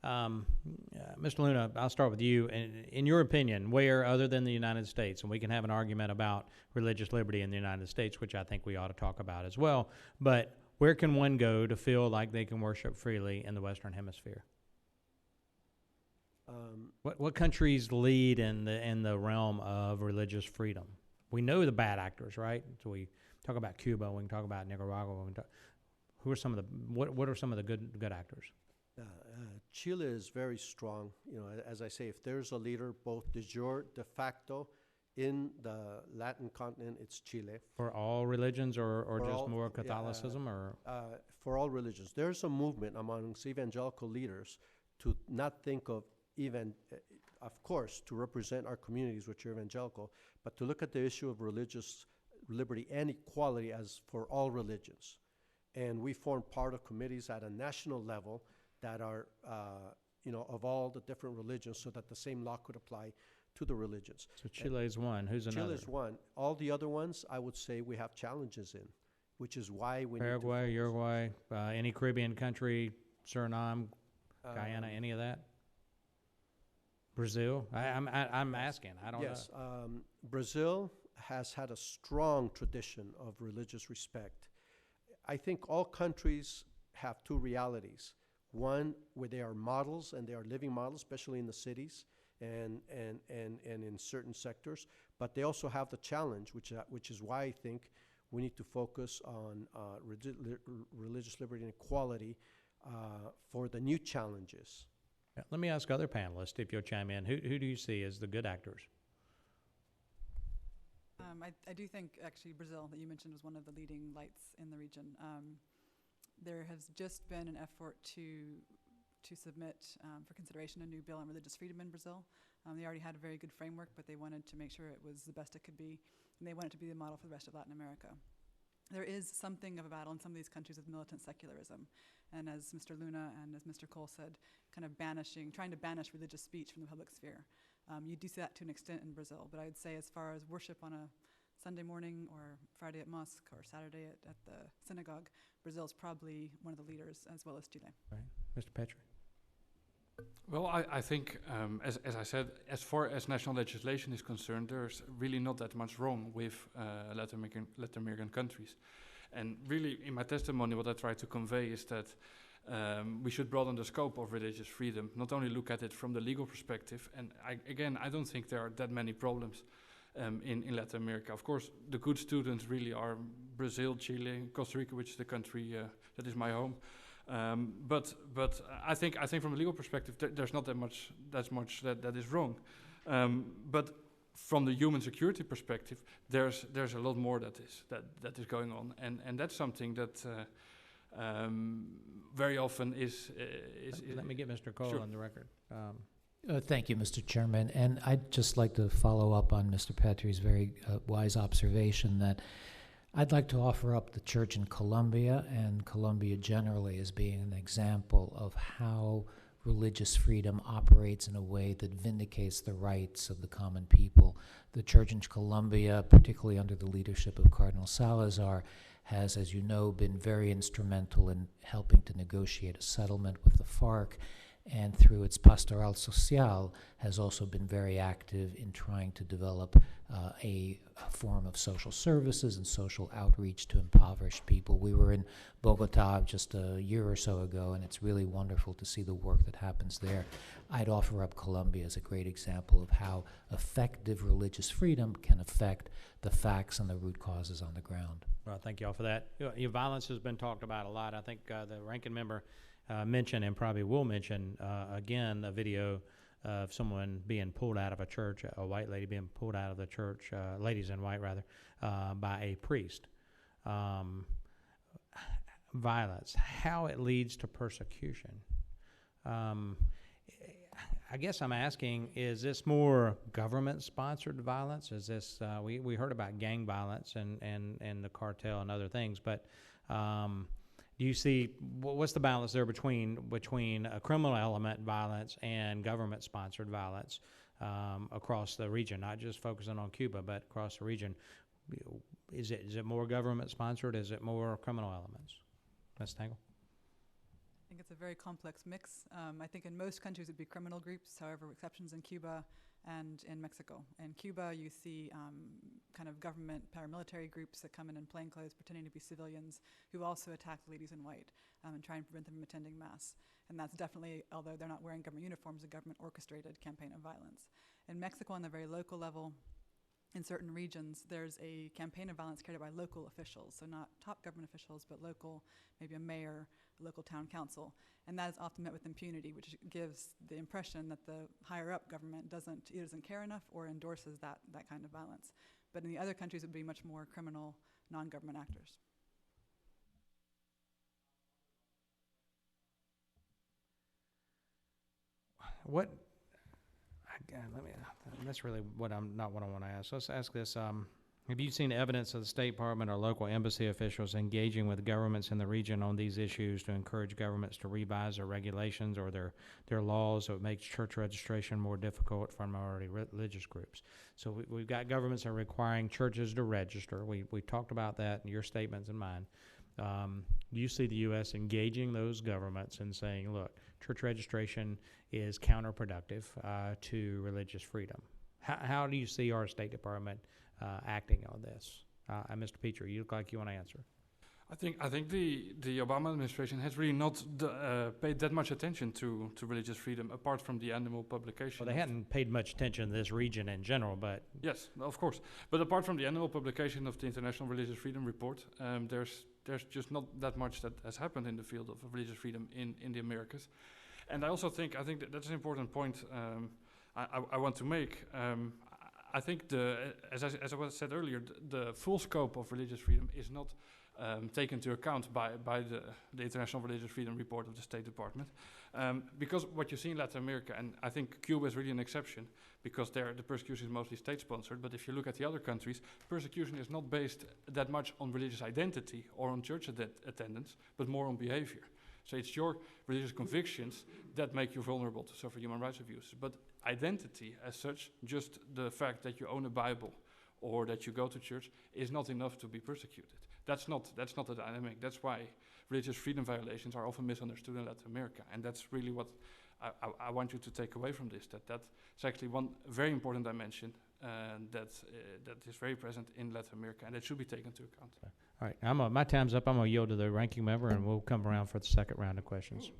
Mr. Luna, I'll start with you. In your opinion, where other than the United States, and we can have an argument about religious liberty in the United States, which I think we ought to talk about as well, but where can one go to feel like they can worship freely in the Western Hemisphere? What countries lead in the realm of religious freedom? We know the bad actors, right? So we talk about Cuba, we can talk about Nicaragua. Who are some of the what are some of the good actors? Chile is very strong. As I say, if there's a leader, both de jure, de facto, in the Latin continent, it's Chile. For all religions, or For just all- more Catholicism, or For all religions. There's a movement amongst evangelical leaders to not think of of course, to represent our communities, which are evangelical, but to look at the issue of religious liberty and equality as for all religions. And we form part of committees at a national level that are, of all the different religions, so that the same law could apply to the religions. so Chile is one. Who's another? Chile is one. All the other ones, I would say we have challenges in, which is why we Paraguay, need to Uruguay, any Caribbean country, Suriname, Guyana, any of that? Brazil? I'm asking. I don't know. Yes, Brazil has had a strong tradition of religious respect. I think all countries have two realities. One, where they are models, and they are living models, especially in the cities and in certain sectors. But they also have the challenge, which is why I think we need to focus on religious liberty and equality for the new challenges. Yeah, let me ask other panelists, if you'll chime in. Who do you see as the good actors? I do think, actually, Brazil, that you mentioned, was one of the leading lights in the region. There has just been an effort to submit for consideration a new bill on religious freedom in Brazil. They already had a very good framework, but they wanted to make sure it was the best it could be, and they wanted it to be the model for the rest of Latin America. There is something of a battle in some of these countries with militant secularism, and as Mr. Luna and as Mr. Cole said, kind of trying to banish religious speech from the public sphere. You do see that to an extent in Brazil, but I would say as far as worship on a Sunday morning or Friday at mosque or Saturday at the synagogue, Brazil is probably one of the leaders, as well as Chile. Right. Mr. Petrie? Well, I think, as I said, as far as national legislation is concerned, there's really not that much wrong with Latin American countries. And really, in my testimony, what I try to convey is that we should broaden the scope of religious freedom, not only look at it from the legal perspective. And I don't think there are that many problems in Latin America. Of course, the good students really are Brazil, Chile, Costa Rica, which is the country that is my home. But I think from a legal perspective, there's not that much that is wrong. But from the human security perspective, there's a lot more that is going on, and that's something that very often is. Let me get Mr. Cole Sure. on the record. Thank you, Mr. Chairman. And I'd just like to follow up on Mr. Petrie's very wise observation that I'd like to offer up the church in Colombia and Colombia generally as being an example of how religious freedom operates in a way that vindicates the rights of the common people. The church in Colombia, particularly under the leadership of Cardinal Salazar, has, as you know, been very instrumental in helping to negotiate a settlement with the FARC, and through its Pastoral Social has also been very active in trying to develop a form of social services and social outreach to impoverished people. We were in Bogota just a year or so ago, and it's really wonderful to see the work that happens there. I'd offer up Colombia as a great example of how effective religious freedom can affect the facts and the root causes on the ground. Well, thank you all for that. Violence has been talked about a lot. I think the ranking member mentioned, and probably will mention again, a video of someone being pulled out of a church, a white lady being pulled out of the church, ladies in white rather, by a priest. Violence, how it leads to persecution. I guess I'm asking, is this more government-sponsored violence? Is this, we heard about gang violence and the cartel and other things, but do you see, what's the balance there between a criminal element violence and government-sponsored violence across the region, not just focusing on Cuba, but across the region? Is it more government-sponsored? Is it more criminal elements? Ms. Tangle? think it's a very complex mix. I think in most countries it'd be criminal groups, however, exceptions in Cuba and in Mexico. In Cuba, you see kind of government paramilitary groups that come in plainclothes pretending to be civilians who also attack ladies in white and try and prevent them from attending mass. And that's definitely, although they're not wearing government uniforms, a government-orchestrated campaign of violence. In Mexico, on the very local level, in certain regions, there's a campaign of violence carried out by local officials, so not top government officials, but local, maybe a mayor, a local town council. And that is often met with impunity, which gives the impression that the higher-up government either doesn't care enough or endorses that kind of violence. But in the other countries, it would be much more criminal, non-government actors. What? That's really not what I want to ask. Let's ask this. Have you seen evidence of the State Department or local embassy officials engaging with governments in the region on these issues to encourage governments to revise their regulations or their laws so it makes church registration more difficult for minority religious groups? So we've got governments that are requiring churches to register. We talked about that in your statements and mine. Do you see the U.S. engaging those governments and saying, look, church registration is counterproductive to religious freedom? How do you see our State Department acting on this? Mr. Petrie, you look like you want to answer. I think the Obama administration has really not paid that much attention to religious freedom, apart from the annual publication. Well, they hadn't paid much attention to this region in general, but... Yes, of course. But apart from the annual publication of the International Religious Freedom Report, there's just not that much that has happened in the field of religious freedom in the Americas. And I also think that's an important point I want to make. I think as I said earlier, the full scope of religious freedom is not taken into account by the International Religious Freedom Report of the State Department. Because what you see in Latin America, and I think Cuba is really an exception, because there the persecution is mostly state-sponsored, but if you look at the other countries, persecution is not based that much on religious identity or on church attendance, but more on behavior. So it's your religious convictions that make you vulnerable to suffer human rights abuses. But identity as such, just the fact that you own a Bible or that you go to church, is not enough to be persecuted. That's not the dynamic. That's why religious freedom violations are often misunderstood in Latin America. And that's really what I want you to take away from this, that is actually one very important dimension that is very present in Latin America, and that should be taken into account. All right, my time's up. I'm going to yield to the ranking member, and we'll come around for the second round of questions.